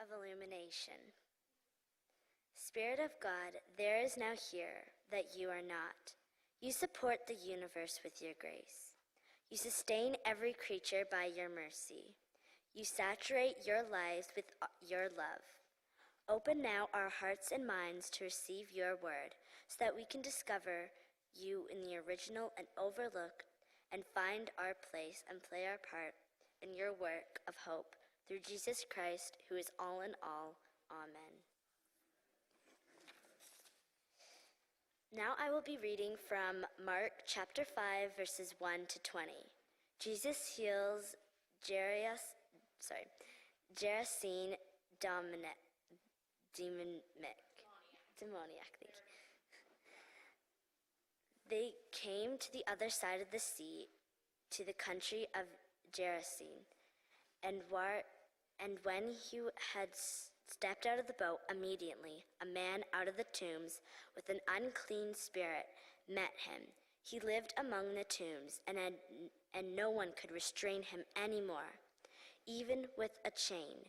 of Illumination. Spirit of God, there is now here that you are not. You support the universe with your grace. You sustain every creature by your mercy. You saturate your lives with your love. Open now our hearts and minds to receive your word, so that we can discover you in the original and overlooked, and find our place and play our part in your work of hope through Jesus Christ, who is all in all. Amen. Now I will be reading from Mark chapter 5, verses 1 to 20. Jesus heals Gerasene demoniac. Thank you. They came to the other side of the sea, to the country of Gerasene. And when he had stepped out of the boat, immediately a man out of the tombs with an unclean spirit met him. He lived among the tombs, and no one could restrain him any more, even with a chain.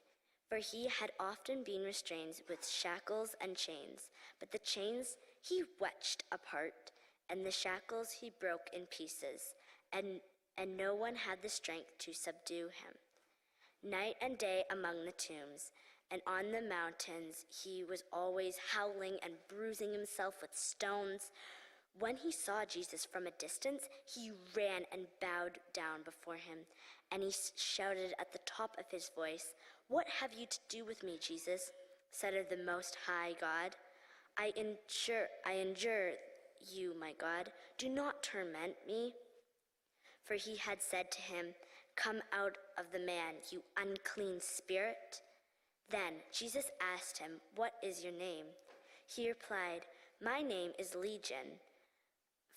For he had often been restrained with shackles and chains. But the chains he wrenched apart, and the shackles he broke in pieces, and no one had the strength to subdue him. Night and day among the tombs and on the mountains he was always howling and bruising himself with stones. When he saw Jesus from a distance, he ran and bowed down before him, and he shouted at the top of his voice, "What have you to do with me, Jesus, Son of the Most High God? I adjure you, my God, do not torment me." For he had said to him, "Come out of the man, you unclean spirit." Then Jesus asked him, "What is your name?" He replied, "My name is Legion,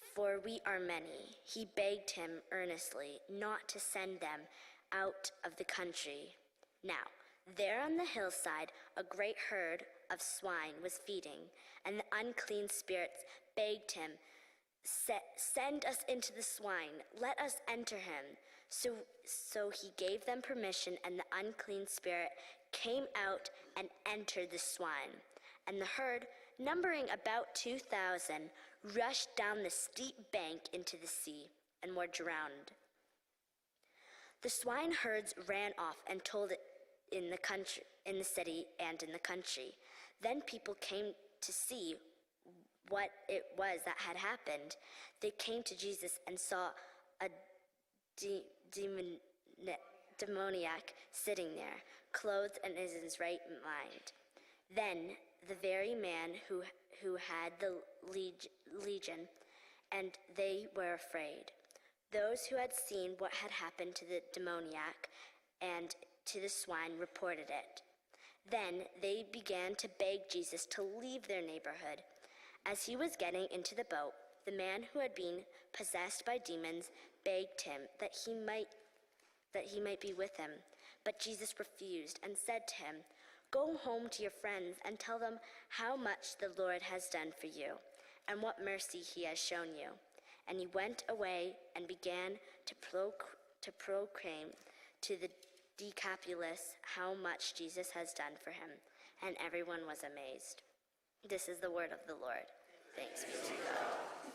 for we are many." He begged him earnestly not to send them out of the country. Now, there on the hillside, a great herd of swine was feeding, and the unclean spirits begged him, "Send us into the swine, let us enter him." So he gave them permission, and the unclean spirit came out and entered the swine. And the herd, numbering about 2,000, rushed down the steep bank into the sea and were drowned. The swineherds ran off and told it in the city and in the country. Then people came to see what it was that had happened. They came to Jesus and saw a demoniac sitting there, clothed and in his right mind. Then the very man who had the legion, and they were afraid. Those who had seen what had happened to the demoniac and to the swine reported it. Then they began to beg Jesus to leave their neighborhood. As he was getting into the boat, the man who had been possessed by demons begged him that he might be with him. But Jesus refused and said to him, "Go home to your friends and tell them how much the Lord has done for you and what mercy he has shown you." And he went away and began to proclaim to the Decapolis how much Jesus has done for him, and everyone was amazed. This is the word of the Lord. Thanks be to God.